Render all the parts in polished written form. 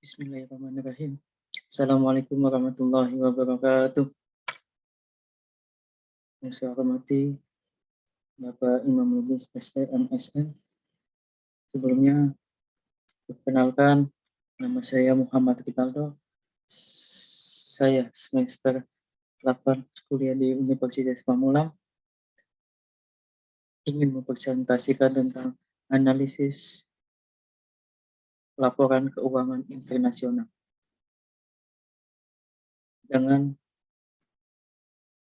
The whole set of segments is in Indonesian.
Bismillahirrahmanirrahim. Assalamualaikum warahmatullahi wabarakatuh. Yang saya hormati Bapak Imam Lubis SE MSN. Sebelumnya, perkenalkan, nama saya Muhammad Rivaldo. Saya semester 8 kuliah di Universitas Pamulang. Ingin mempresentasikan tentang analisis laporan keuangan internasional dengan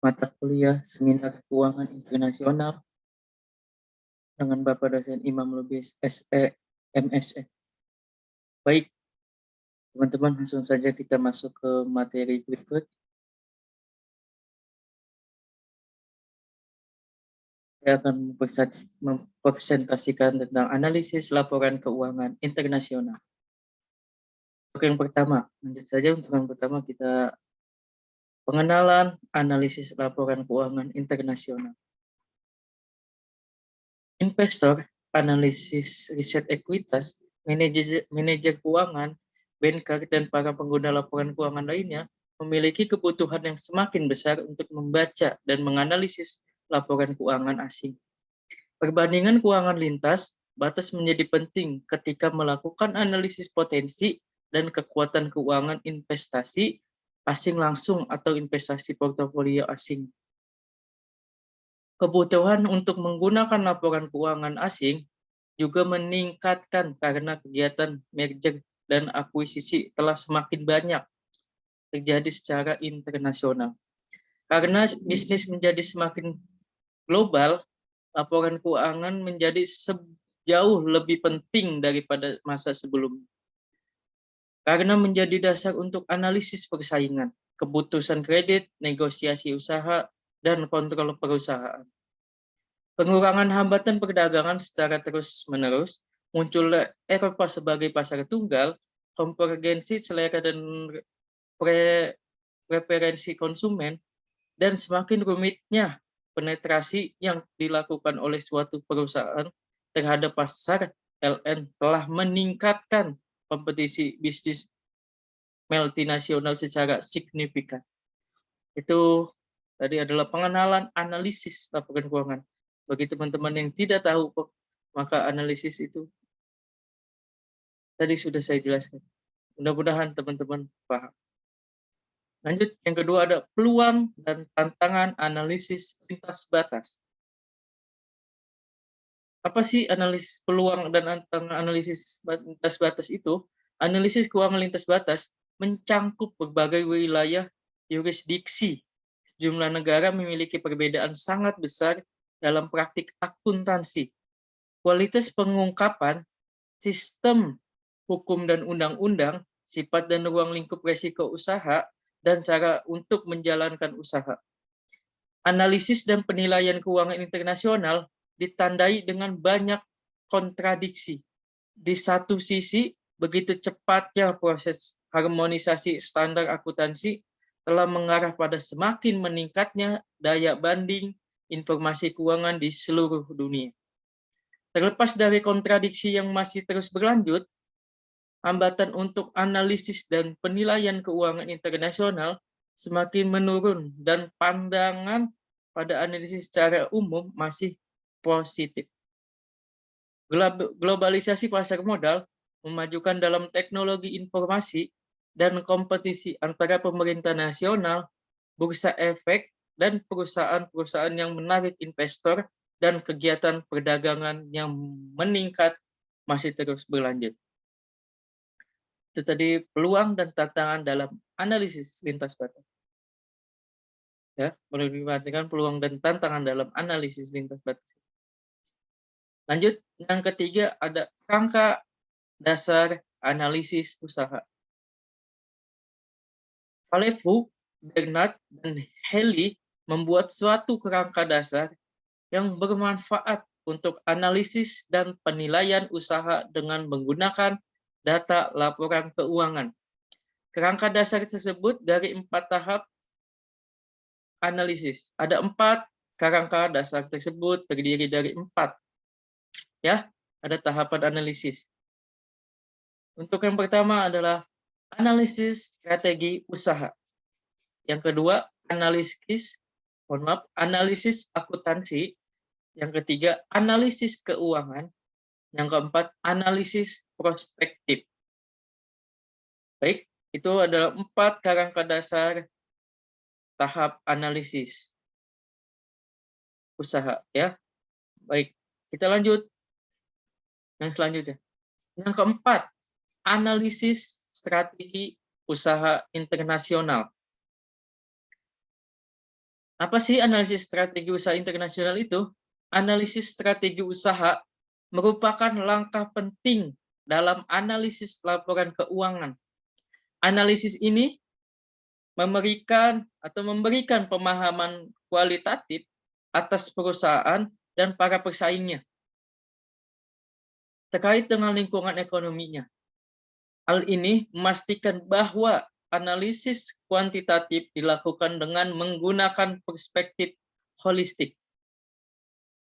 mata kuliah Seminar Keuangan Internasional dengan Bapak dosen Imam Lubis SE MSN. Baik, teman-teman, langsung saja kita masuk ke materi berikut. Saya akan mempresentasikan tentang analisis laporan keuangan internasional. Untuk yang pertama, lanjut saja untuk yang pertama kita pengenalan analisis laporan keuangan internasional. Investor, analisis riset ekuitas, manajer keuangan, banker, dan para pengguna laporan keuangan lainnya memiliki kebutuhan yang semakin besar untuk membaca dan menganalisis laporan keuangan asing. Perbandingan keuangan lintas batas menjadi penting ketika melakukan analisis potensi dan kekuatan keuangan investasi asing langsung atau investasi portofolio asing. Kebutuhan untuk menggunakan laporan keuangan asing juga meningkatkan karena kegiatan merger dan akuisisi telah semakin banyak terjadi secara internasional. Karena bisnis menjadi semakin global, laporan keuangan menjadi jauh lebih penting daripada masa sebelumnya. Karena menjadi dasar untuk analisis persaingan, keputusan kredit, negosiasi usaha, dan kontrol perusahaan. Pengurangan hambatan perdagangan secara terus-menerus, munculnya Eropa sebagai pasar tunggal, konvergensi selera dan preferensi konsumen, dan semakin rumitnya penetrasi yang dilakukan oleh suatu perusahaan terhadap pasar LN telah meningkatkan kompetisi bisnis multinasional secara signifikan. Itu tadi adalah pengenalan analisis laporan keuangan. Bagi teman-teman yang tidak tahu, maka analisis itu tadi sudah saya jelaskan. Mudah-mudahan teman-teman paham. Lanjut, yang kedua ada peluang dan tantangan analisis lintas batas. Apa sih analisis peluang dan tantangan analisis lintas batas itu? Analisis keuangan lintas batas mencangkup berbagai wilayah yurisdiksi. Sejumlah negara memiliki perbedaan sangat besar dalam praktik akuntansi. Kualitas pengungkapan, sistem hukum dan undang-undang, sifat dan ruang lingkup resiko usaha, dan cara untuk menjalankan usaha. Analisis dan penilaian keuangan internasional ditandai dengan banyak kontradiksi. Di satu sisi, begitu cepatnya proses harmonisasi standar akuntansi telah mengarah pada semakin meningkatnya daya banding informasi keuangan di seluruh dunia. Terlepas dari kontradiksi yang masih terus berlanjut, hambatan untuk analisis dan penilaian keuangan internasional semakin menurun dan pandangan pada analisis secara umum masih positif. Globalisasi pasar modal memajukan dalam teknologi informasi dan kompetisi antara pemerintah nasional, bursa efek, dan perusahaan-perusahaan yang menarik investor dan kegiatan perdagangan yang meningkat masih terus berlanjut. Itu tadi peluang dan tantangan dalam analisis lintas batas. Ya, boleh diperhatikan peluang dan tantangan dalam analisis lintas batas. Lanjut, yang ketiga ada kerangka dasar analisis usaha. Falevu, Bernard, dan Haley membuat suatu kerangka dasar yang bermanfaat untuk analisis dan penilaian usaha dengan menggunakan data laporan keuangan. Kerangka dasar tersebut dari 4 tahap analisis. Ada 4 kerangka dasar tersebut terdiri dari 4. Ya, ada tahapan analisis. Untuk yang pertama adalah analisis strategi usaha. Yang kedua, analisis akuntansi. Yang ketiga, analisis keuangan. Yang keempat, analisis prospektif. Baik, itu adalah 4 kerangka dasar tahap analisis usaha, ya. Baik, kita lanjut yang selanjutnya. Yang keempat, analisis strategi usaha internasional. Apa sih analisis strategi usaha internasional itu? Analisis strategi usaha merupakan langkah penting dalam analisis laporan keuangan. Analisis ini memberikan pemahaman kualitatif atas perusahaan dan para pesaingnya terkait dengan lingkungan ekonominya. Hal ini memastikan bahwa analisis kuantitatif dilakukan dengan menggunakan perspektif holistik,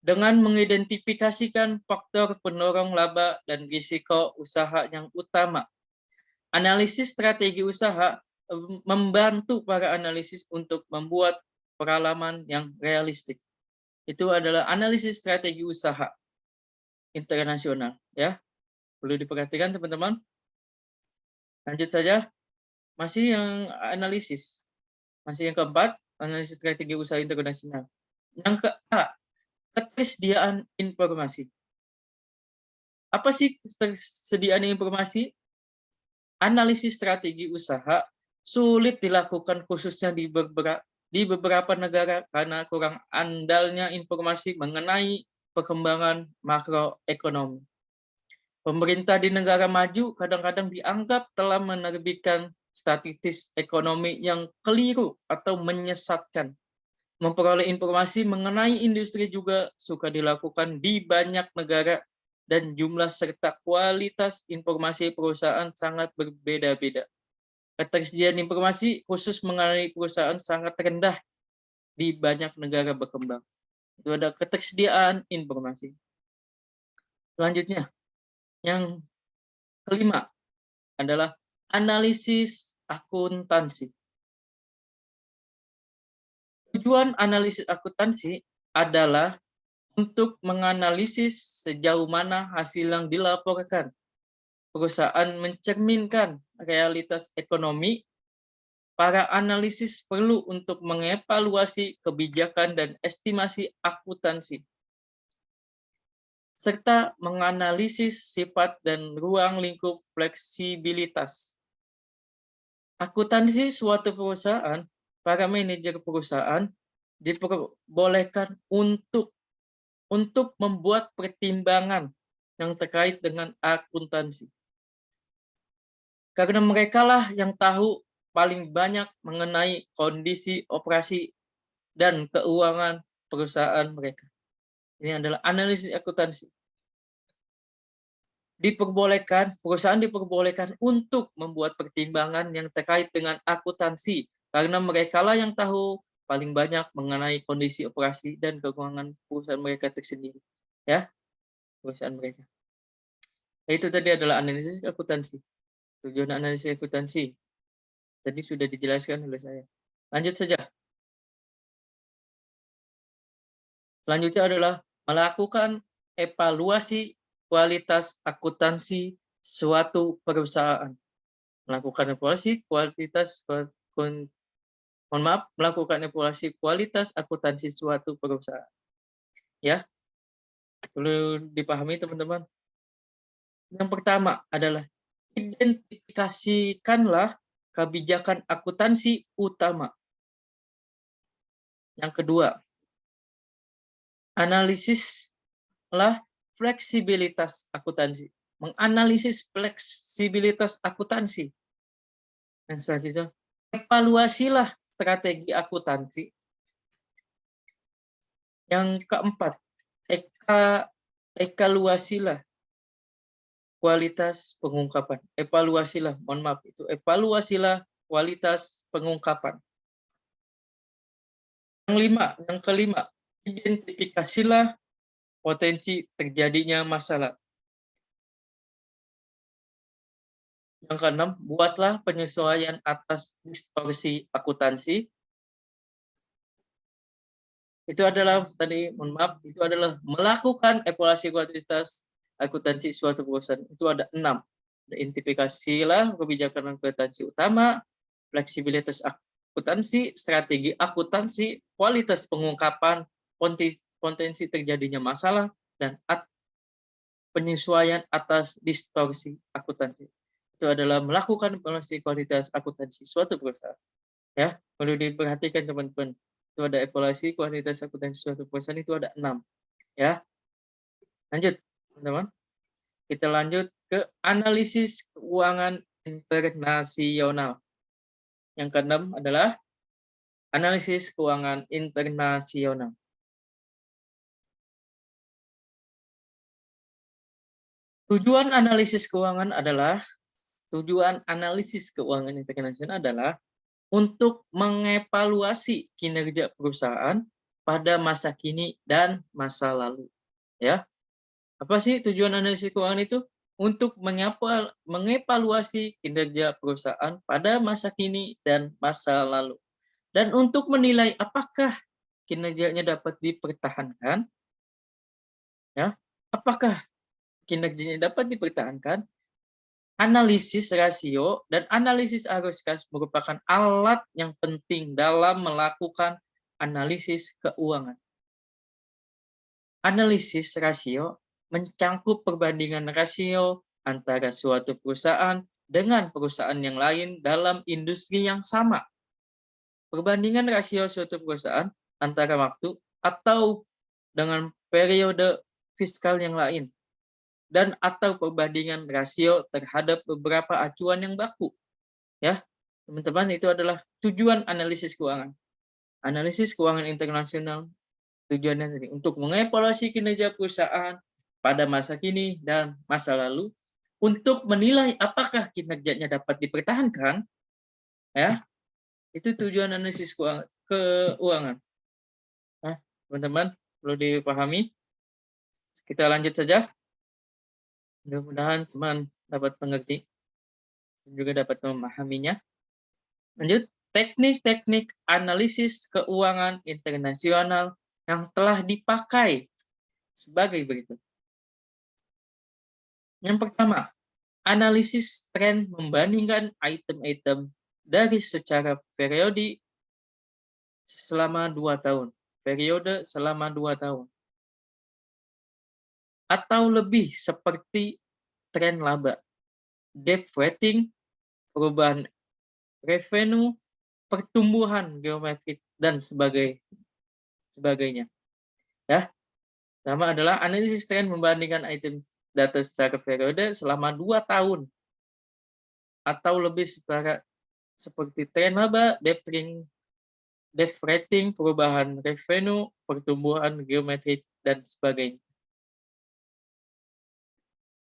dengan mengidentifikasikan faktor pendorong laba dan risiko usaha yang utama. Analisis strategi usaha membantu para analisis untuk membuat pengalaman yang realistis. Itu adalah analisis strategi usaha internasional, ya. Perlu diperhatikan teman-teman. Lanjut saja. Masih yang analisis. Masih yang keempat, analisis strategi usaha internasional. Yang ketersediaan informasi. Apa sih ketersediaan informasi? Analisis strategi usaha sulit dilakukan khususnya di beberapa negara karena kurang andalnya informasi mengenai perkembangan makroekonomi. Pemerintah di negara maju kadang-kadang dianggap telah menerbitkan statistik ekonomi yang keliru atau menyesatkan. Memperoleh informasi mengenai industri juga suka dilakukan di banyak negara dan jumlah serta kualitas informasi perusahaan sangat berbeda-beda. Ketersediaan informasi khusus mengenai perusahaan sangat rendah di banyak negara berkembang. Itu ada ketersediaan informasi. Selanjutnya, yang kelima adalah analisis akuntansi. Tujuan analisis akuntansi adalah untuk menganalisis sejauh mana hasil yang dilaporkan. Perusahaan mencerminkan realitas ekonomi. Para analisis perlu untuk mengevaluasi kebijakan dan estimasi akuntansi, serta menganalisis sifat dan ruang lingkup fleksibilitas. Akuntansi suatu perusahaan, para manajer perusahaan diperbolehkan untuk membuat pertimbangan yang terkait dengan akuntansi. Karena merekalah yang tahu paling banyak mengenai kondisi operasi dan keuangan perusahaan mereka. Ini adalah analisis akuntansi. Perusahaan diperbolehkan untuk membuat pertimbangan yang terkait dengan akuntansi karena merekalah yang tahu paling banyak mengenai kondisi operasi dan keuangan perusahaan mereka tersendiri. Ya, perusahaan mereka. Itu tadi adalah analisis akuntansi. Tujuan analisis akuntansi tadi sudah dijelaskan oleh saya. Lanjut saja. Selanjutnya adalah melakukan evaluasi kualitas akuntansi suatu perusahaan. Melakukan evaluasi kualitas akuntansi suatu perusahaan. Ya, perlu dipahami teman-teman. Yang pertama adalah identifikasikanlah kebijakan akuntansi utama. Yang kedua, analisislah fleksibilitas akuntansi. Menganalisis fleksibilitas akuntansi. Yang selanjutnya, evaluasilah strategi akuntansi. Yang keempat, evaluasilah kualitas pengungkapan. Evaluasilah kualitas pengungkapan. Yang kelima, identifikasilah potensi terjadinya masalah. Yang keenam, buatlah penyesuaian atas distorsi akuntansi. Itu adalah tadi, mohon maaf, itu adalah melakukan evaluasi kuantitas akuntansi suatu perusahaan. Itu ada 6. Identifikasilah kebijakan akuntansi utama, fleksibilitas akuntansi, strategi akuntansi, kualitas pengungkapan, potensi terjadinya masalah, dan penyesuaian atas distorsi akuntansi. Itu adalah melakukan evaluasi kualitas akuntansi suatu perusahaan. Ya, perlu diperhatikan teman-teman. Itu ada evaluasi kualitas akuntansi suatu perusahaan, itu ada 6. Ya, lanjut teman-teman. Kita lanjut ke analisis keuangan internasional. Yang keenam adalah analisis keuangan internasional. Tujuan analisis keuangan internasional adalah untuk mengevaluasi kinerja perusahaan pada masa kini dan masa lalu. Ya, apa sih tujuan analisis keuangan itu? Untuk mengevaluasi kinerja perusahaan pada masa kini dan masa lalu, dan untuk menilai apakah kinerjanya dapat dipertahankan, ya, apakah kinerjanya dapat dipertahankan. Analisis rasio dan analisis arus kas merupakan alat yang penting dalam melakukan analisis keuangan. Analisis rasio mencangkup perbandingan rasio antara suatu perusahaan dengan perusahaan yang lain dalam industri yang sama. Perbandingan rasio suatu perusahaan antara waktu atau dengan periode fiskal yang lain, dan atau perbandingan rasio terhadap beberapa acuan yang baku. Ya, teman-teman, itu adalah tujuan analisis keuangan. Analisis keuangan internasional tujuannya tadi untuk mengevaluasi kinerja perusahaan pada masa kini dan masa lalu, untuk menilai apakah kinerjanya dapat dipertahankan. Ya, itu tujuan analisis keuangan. Nah, teman-teman, perlu dipahami. Kita lanjut saja. Mudah-mudahan teman dapat mengerti dan juga dapat memahaminya. Lanjut, teknik-teknik analisis keuangan internasional yang telah dipakai sebagai berikut. Yang pertama, analisis tren membandingkan item-item dari secara periode selama 2 tahun. Periode selama 2 tahun. Atau lebih, seperti tren laba, debt rating, perubahan revenue, pertumbuhan geometrik, dan sebagainya. Ya, pertama adalah analisis tren membandingkan item data secara periode selama 2 tahun atau lebih, seperti tren laba, debt rating, perubahan revenue, pertumbuhan geometrik, dan sebagainya.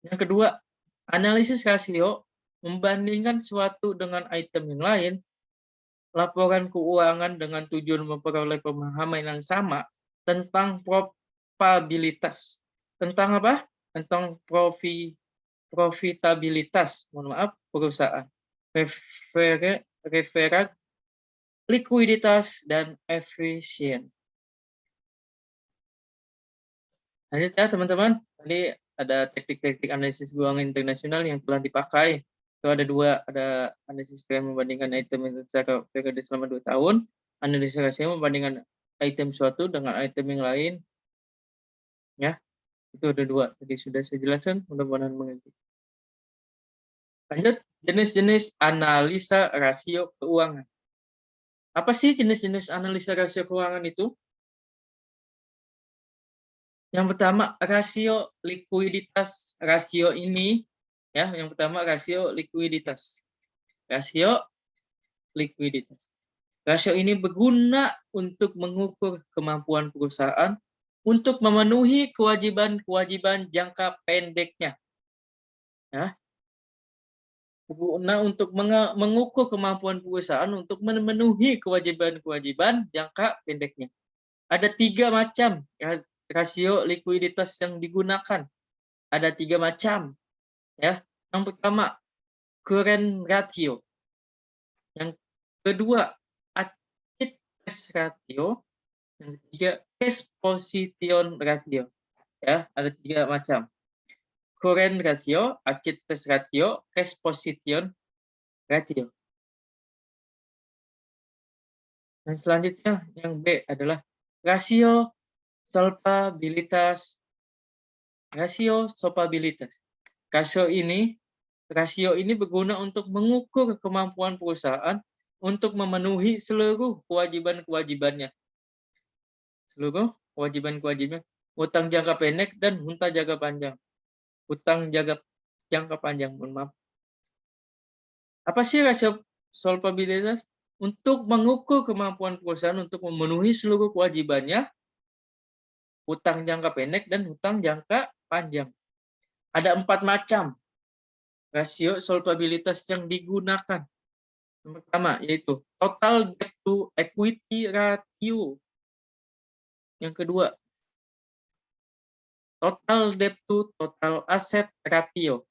Yang kedua, analisis rasio membandingkan suatu dengan item yang lain, laporan keuangan dengan tujuan memperoleh pemahaman yang sama tentang probabilitas. Tentang apa? Tentang profitabilitas, perusahaan. Referat, likuiditas, dan efisien. Lanjut ya teman-teman. Tadi ada teknik-teknik analisis keuangan internasional yang telah dipakai. Itu ada 2, ada analisis tren membandingkan item secara periode selama 2 tahun, analisis rasio membandingkan item suatu dengan item yang lain. Ya, itu ada 2. Tadi sudah saya jelaskan, mudah-mudahan mengerti. Lanjut, jenis-jenis analisa rasio keuangan. Apa sih jenis-jenis analisa rasio keuangan itu? Yang pertama, rasio likuiditas. Rasio ini, ya, yang pertama rasio likuiditas. Rasio likuiditas. Rasio ini berguna untuk mengukur kemampuan perusahaan untuk memenuhi kewajiban-kewajiban jangka pendeknya. Ya. Berguna untuk mengukur kemampuan perusahaan untuk memenuhi kewajiban-kewajiban jangka pendeknya. Ada 3 macam ya, rasio likuiditas yang digunakan. Ada 3 macam. Ya. Yang pertama, current ratio. Yang kedua, acid test ratio. Yang ketiga, cash position ratio. Ya, ada 3 macam. Current ratio, acid test ratio, cash position ratio. Dan selanjutnya yang B adalah rasio solvabilitas. Rasio solvabilitas. Rasio ini berguna untuk mengukur kemampuan perusahaan untuk memenuhi seluruh kewajiban-kewajibannya. Seluruh kewajiban-kewajiban utang jangka pendek dan hutang jangka panjang. Hutang jangka panjang, mohon maaf. Apa sih rasio solvabilitas? Untuk mengukur kemampuan perusahaan untuk memenuhi seluruh kewajibannya, hutang jangka pendek dan hutang jangka panjang. Ada 4 macam rasio solvabilitas yang digunakan. Yang pertama yaitu total debt to equity ratio. Yang kedua, total debt to total asset ratio.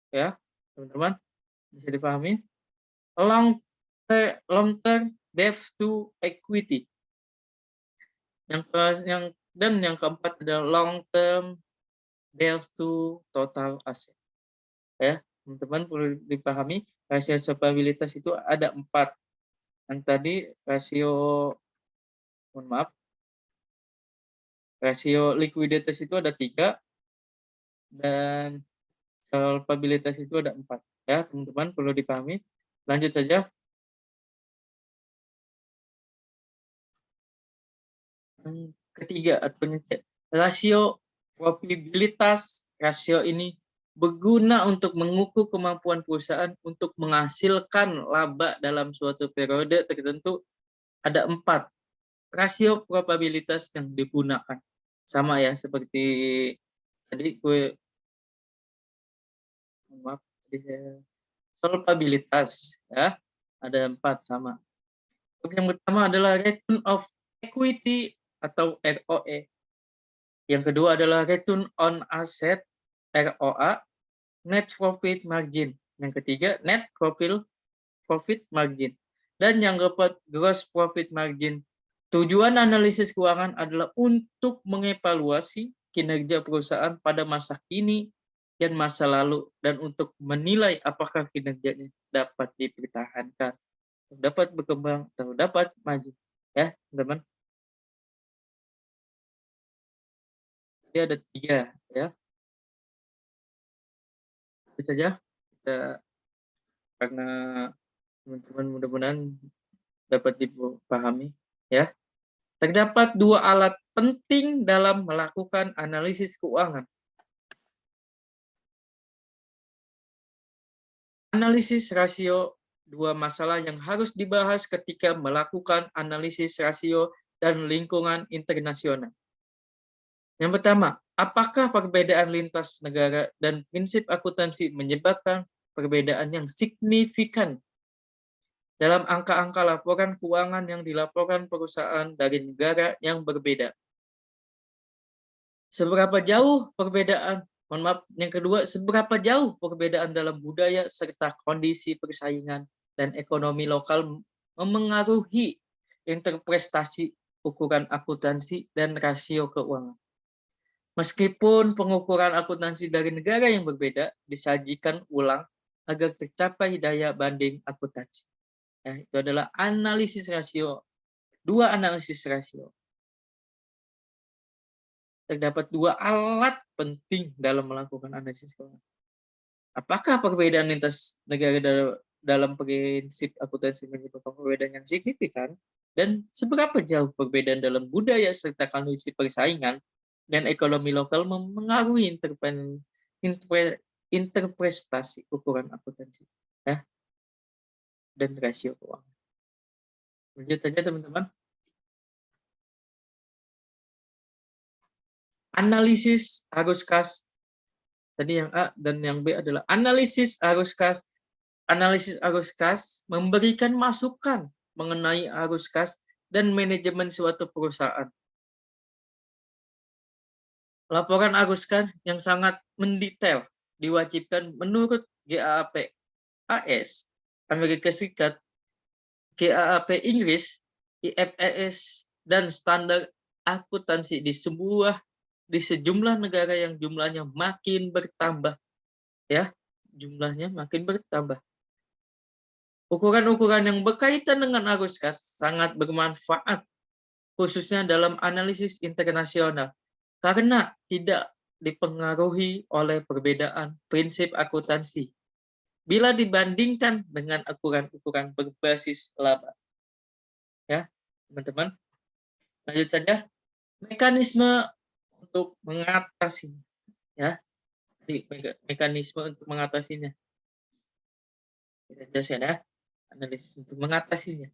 Ya, teman-teman, bisa dipahami? Long term debt to equity. Yang keempat adalah long term debt to total asset. Ya, teman-teman perlu dipahami rasio solvabilitas itu ada 4. Yang tadi rasio likuiditas itu ada 3 dan solvabilitas itu ada 4. Ya, teman-teman perlu dipahami. Lanjut saja. Yang ketiga atau rasio probabilitas. Rasio ini berguna untuk mengukur kemampuan perusahaan untuk menghasilkan laba dalam suatu periode tertentu. Ada 4 rasio probabilitas yang digunakan. Sama ya seperti tadi solvabilitas ya. Ada 4 sama. Yang pertama adalah return of equity atau ROE. Yang kedua adalah return on asset ROA, net profit margin. Yang ketiga net profit margin. Dan yang keempat gross profit margin. Tujuan analisis keuangan adalah untuk mengevaluasi kinerja perusahaan pada masa kini dan masa lalu dan untuk menilai apakah kinerjanya dapat dipertahankan, dapat berkembang, atau dapat maju. Ya, teman-teman. Jadi ada 3 ya. Itu saja kita, karena teman-teman mudah-mudahan dapat dipahami ya. Terdapat 2 alat penting dalam melakukan analisis keuangan. Analisis rasio, 2 masalah yang harus dibahas ketika melakukan analisis rasio dan lingkungan internasional. Yang pertama, apakah perbedaan lintas negara dan prinsip akuntansi menyebabkan perbedaan yang signifikan dalam angka-angka laporan keuangan yang dilaporkan perusahaan dari negara yang berbeda? Seberapa jauh perbedaan? Mohon maaf, yang kedua, seberapa jauh perbedaan dalam budaya serta kondisi persaingan dan ekonomi lokal memengaruhi interpretasi ukuran akuntansi dan rasio keuangan. Meskipun pengukuran akuntansi dari negara yang berbeda disajikan ulang agar tercapai daya banding akuntansi. Ya, itu adalah analisis rasio. 2 analisis rasio. Terdapat 2 alat penting dalam melakukan analisis keuangan. Apakah perbedaan lintas negara dalam prinsip akuntansi menyebabkan perbedaan yang signifikan? Dan seberapa jauh perbedaan dalam budaya serta kondisi persaingan dan ekonomi lokal memengaruhi interpretasi ukuran akuntansi ya, dan rasio keuangan. Lanjut saja teman-teman. Analisis arus kas. Tadi yang A dan yang B adalah analisis arus kas. Analisis arus kas memberikan masukan mengenai arus kas dan manajemen suatu perusahaan. Laporan arus kas yang sangat mendetail diwajibkan menurut GAAP. AS, Amerika Serikat, GAAP Inggris, IFRS, dan standar akuntansi di sejumlah negara yang jumlahnya makin bertambah, ya, jumlahnya makin bertambah. Ukuran-ukuran yang berkaitan dengan arus kas sangat bermanfaat, khususnya dalam analisis internasional, karena tidak dipengaruhi oleh perbedaan prinsip akuntansi bila dibandingkan dengan ukuran-ukuran berbasis laba. Ya, teman-teman. Lanjut saja. Mekanisme untuk mengatasinya. Ya, mekanisme untuk mengatasinya. Kita jelaskan ya. Analisis untuk mengatasinya.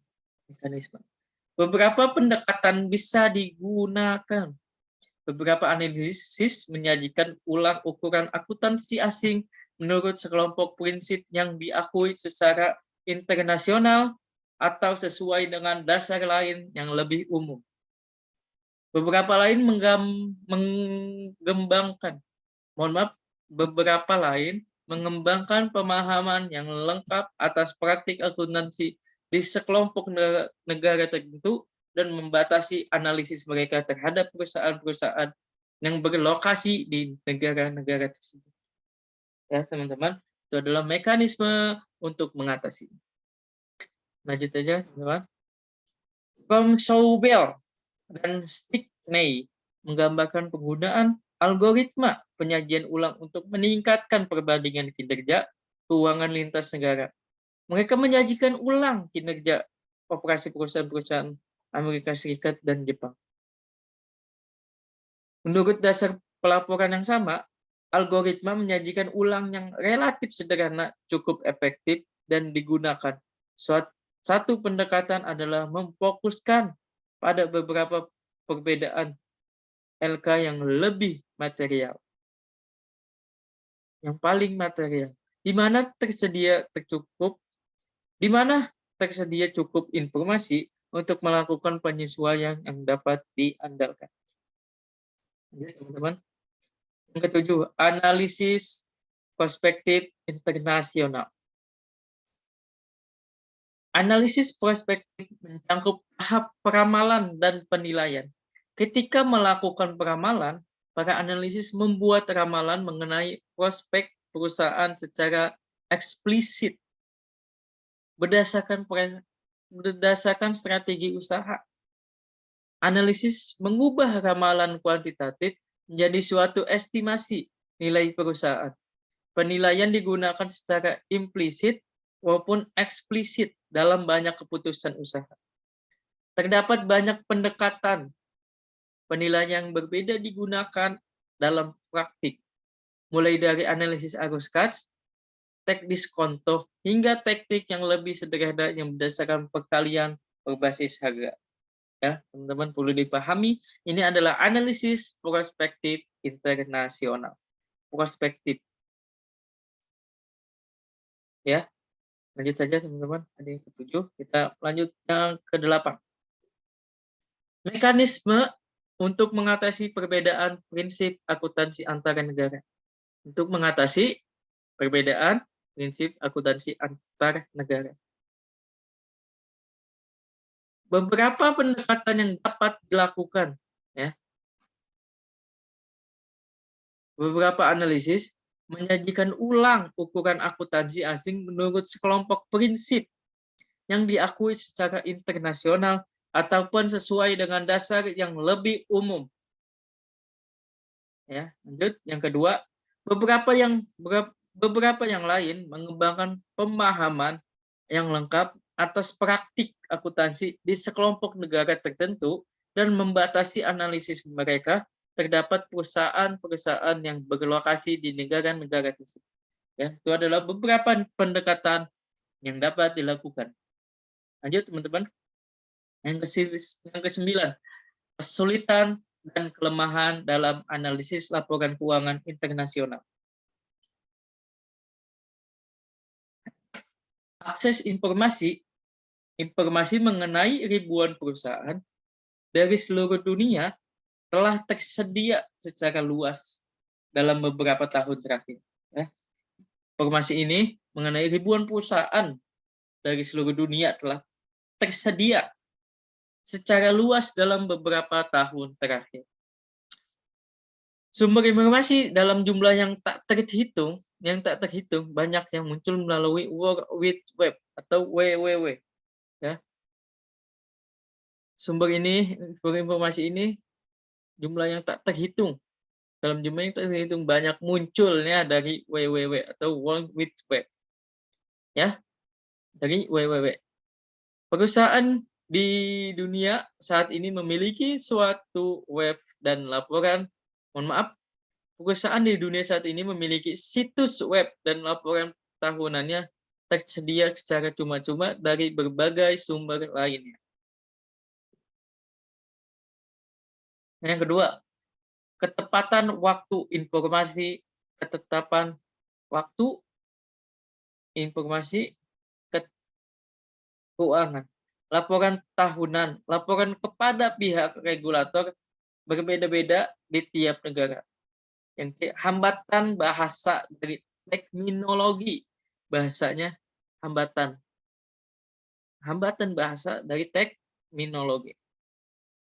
Mekanisme. Beberapa pendekatan bisa digunakan. Beberapa analisis menyajikan ulang ukuran akuntansi asing menurut sekelompok prinsip yang diakui secara internasional atau sesuai dengan dasar lain yang lebih umum. Beberapa lain mengembangkan pemahaman yang lengkap atas praktik akuntansi di sekelompok negara tertentu dan membatasi analisis mereka terhadap perusahaan-perusahaan yang berlokasi di negara-negara tersebut. Ya, teman-teman, itu adalah mekanisme untuk mengatasi. Lanjut aja, teman-teman. From Schauble dan Stickney menggambarkan penggunaan algoritma penyajian ulang untuk meningkatkan perbandingan kinerja keuangan lintas negara. Mereka menyajikan ulang kinerja operasi perusahaan-perusahaan Amerika Serikat dan Jepang. Menurut dasar pelaporan yang sama, algoritma menyajikan ulang yang relatif sederhana, cukup efektif, dan digunakan. Satu pendekatan adalah memfokuskan pada beberapa perbedaan LK yang lebih material. Yang paling material. Di mana tersedia cukup informasi untuk melakukan penyesuaian yang dapat diandalkan. Jadi, teman-teman. Yang ketujuh, analisis perspektif internasional. Analisis perspektif mencakup tahap peramalan dan penilaian. Ketika melakukan peramalan, para analisis membuat ramalan mengenai prospek perusahaan secara eksplisit berdasarkan strategi usaha. Analisis mengubah ramalan kuantitatif menjadi suatu estimasi nilai perusahaan. Penilaian digunakan secara implisit maupun eksplisit dalam banyak keputusan usaha. Terdapat banyak pendekatan penilaian yang berbeda digunakan dalam praktik, mulai dari analisis arus kas, teknik diskonto, hingga teknik yang lebih sederhana yang berdasarkan perkalian berbasis harga. Ya, teman-teman perlu dipahami, ini adalah analisis prospektif internasional. Prospektif. Ya, lanjut saja teman-teman. Ada yang ke-7, kita lanjut yang ke-8. Mekanisme untuk mengatasi perbedaan prinsip akuntansi antara negara. Untuk mengatasi perbedaan prinsip akuntansi antar negara. Beberapa pendekatan yang dapat dilakukan, ya. Beberapa analisis menyajikan ulang ukuran akuntansi asing menurut sekelompok prinsip yang diakui secara internasional ataupun sesuai dengan dasar yang lebih umum. Ya, lanjut yang kedua, beberapa yang lain mengembangkan pemahaman yang lengkap atas praktik akuntansi di sekelompok negara tertentu dan membatasi analisis mereka terdapat perusahaan-perusahaan yang berlokasi di negara-negara tersebut. Ya, itu adalah beberapa pendekatan yang dapat dilakukan. Lanjut, teman-teman. Yang ke-9, kesulitan dan kelemahan dalam analisis laporan keuangan internasional. Akses informasi mengenai ribuan perusahaan dari seluruh dunia telah tersedia secara luas dalam beberapa tahun terakhir. Informasi ini mengenai ribuan perusahaan dari seluruh dunia telah tersedia secara luas dalam beberapa tahun terakhir. Sumber informasi dalam jumlah yang tak terhitung, banyak yang muncul melalui World Wide Web atau WWW. Ya. Sumber informasi ini jumlah yang tak terhitung. Dalam jumlah yang tak terhitung banyak munculnya dari WWW atau World Wide Web. Ya, dari WWW. Perusahaan di dunia saat ini memiliki suatu web dan laporan. Mohon maaf, perusahaan di dunia saat ini memiliki situs web dan laporan tahunannya tersedia secara cuma-cuma dari berbagai sumber lainnya. Yang kedua, ketepatan waktu informasi, ketetapan waktu informasi keuangan. Laporan tahunan, laporan kepada pihak regulator berbeda-beda di tiap negara. Yang hambatan bahasa dari terminologi, bahasanya hambatan bahasa dari terminologi.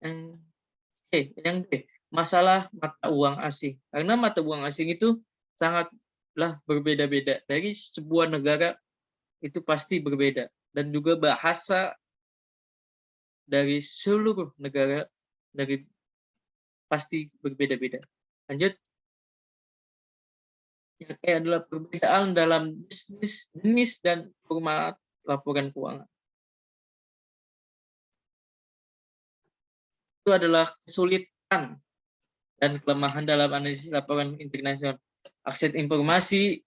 Yang D, masalah mata uang asing. Karena mata uang asing itu sangatlah berbeda-beda dari sebuah negara, itu pasti berbeda, dan juga bahasa dari seluruh negara pasti berbeda-beda. Lanjut. Yang E adalah perbedaan dalam bisnis, jenis dan format laporan keuangan. Itu adalah kesulitan dan kelemahan dalam analisis laporan internasional. Akses informasi,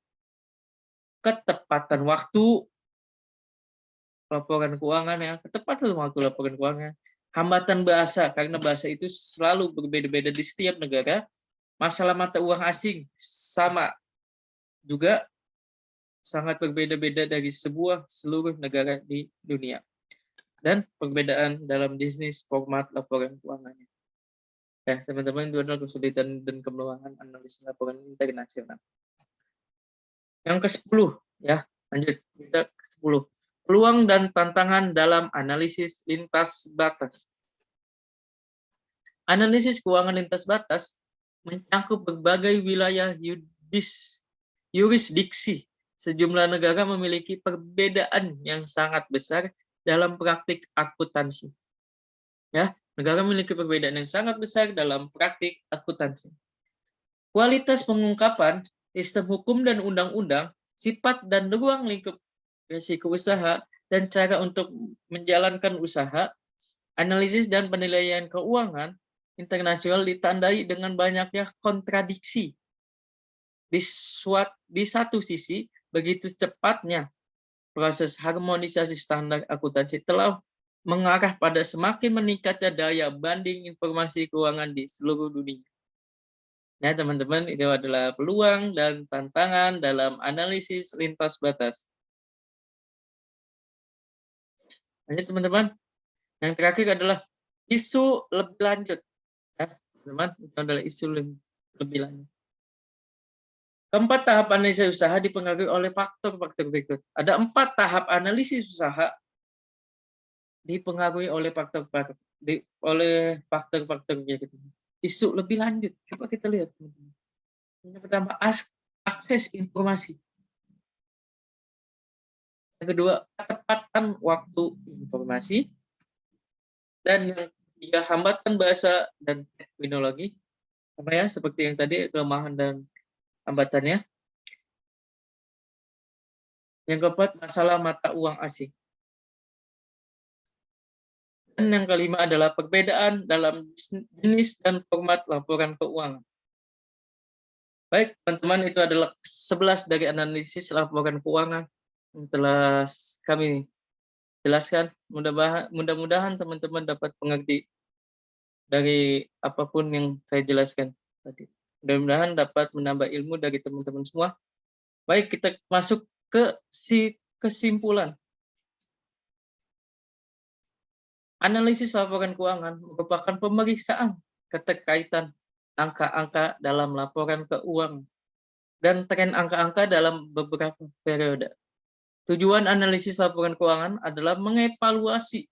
ketepatan waktu laporan keuangan, ketepatan waktu laporan keuangan, hambatan bahasa karena bahasa itu selalu berbeda-beda di setiap negara. Masalah mata uang asing sama juga sangat berbeda-beda dari seluruh negara di dunia. Dan perbedaan dalam bisnis format laporan keuangannya. Ya, teman-teman, itu adalah kesulitan dan kelemahan analisis laporan internasional. Yang ke-10, ya, lanjut kita ke-10. Peluang dan tantangan dalam analisis lintas batas. Analisis keuangan lintas batas mencakup berbagai wilayah yurisdiksi. Sejumlah negara memiliki perbedaan yang sangat besar dalam praktik akuntansi. Ya, negara memiliki perbedaan yang sangat besar dalam praktik akuntansi. Kualitas pengungkapan, sistem hukum dan undang-undang, sifat dan ruang lingkup risiko usaha, dan cara untuk menjalankan usaha, analisis dan penilaian keuangan internasional ditandai dengan banyaknya kontradiksi. Di satu sisi, begitu cepatnya proses harmonisasi standar akuntansi telah mengarah pada semakin meningkatnya daya banding informasi keuangan di seluruh dunia. Nah, teman-teman, itu adalah peluang dan tantangan dalam analisis lintas batas. Lanjut, teman-teman. Yang terakhir adalah isu lebih lanjut. Ya, teman-teman, itu adalah isu lebih lanjut. Keempat tahap analisis usaha dipengaruhi oleh faktor-faktor berikut. Ada 4 tahap analisis usaha dipengaruhi oleh faktor-faktor berikut. Isu lebih lanjut. Coba kita lihat, teman-teman. Yang pertama, akses informasi. Yang kedua, ketepatan waktu informasi. Dan yang ketiga, hambatan bahasa dan terminologi. Sama ya, seperti yang tadi, kelemahan dan hambatannya. Yang keempat, masalah mata uang asing. Dan yang kelima adalah perbedaan dalam jenis dan format laporan keuangan. Baik, teman-teman, itu adalah 11 dari analisis laporan keuangan yang telah kami jelaskan. Mudah-mudahan teman-teman dapat mengerti dari apapun yang saya jelaskan tadi. Mudah-mudahan dapat menambah ilmu dari teman-teman semua. Baik, kita masuk ke kesimpulan. Analisis laporan keuangan merupakan pemeriksaan keterkaitan angka-angka dalam laporan keuangan dan tren angka-angka dalam beberapa periode. Tujuan analisis laporan keuangan adalah mengevaluasi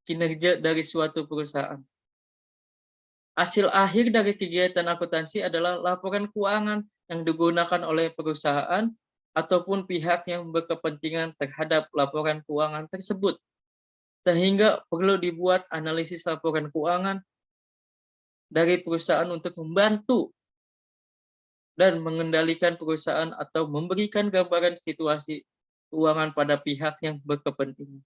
kinerja dari suatu perusahaan. Hasil akhir dari kegiatan akuntansi adalah laporan keuangan yang digunakan oleh perusahaan ataupun pihak yang berkepentingan terhadap laporan keuangan tersebut. Sehingga perlu dibuat analisis laporan keuangan dari perusahaan untuk membantu dan mengendalikan perusahaan atau memberikan gambaran situasi keuangan pada pihak yang berkepentingan.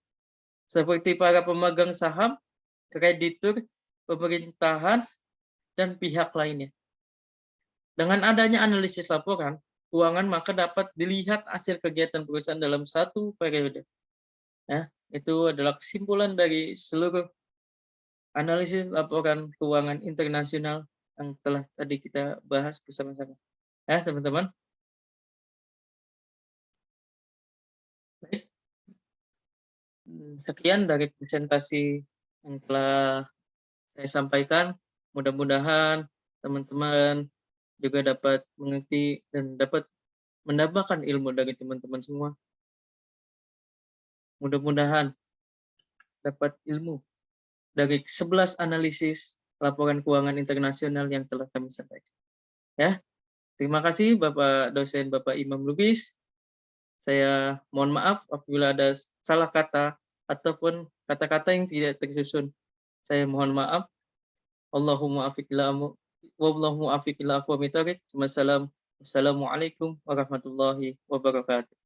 Seperti para pemegang saham, kreditur, pemerintahan, dan pihak lainnya. Dengan adanya analisis laporan keuangan, maka dapat dilihat hasil kegiatan perusahaan dalam satu periode. Ya, itu adalah kesimpulan dari seluruh analisis laporan keuangan internasional yang telah tadi kita bahas bersama-sama. Ya, teman-teman. Baik. Sekian dari presentasi yang telah saya sampaikan. Mudah-mudahan teman-teman juga dapat mengerti dan dapat mendapatkan ilmu dari teman-teman semua. Mudah-mudahan dapat ilmu dari 11 analisis laporan keuangan internasional yang telah kami sampaikan. Ya, terima kasih Bapak dosen Bapak Imam Lubis. Saya mohon maaf apabila ada salah kata ataupun kata-kata yang tidak tersusun. Saya mohon maaf. Allahumma afiqillahu Wassalamualaikum warahmatullahi wabarakatuh.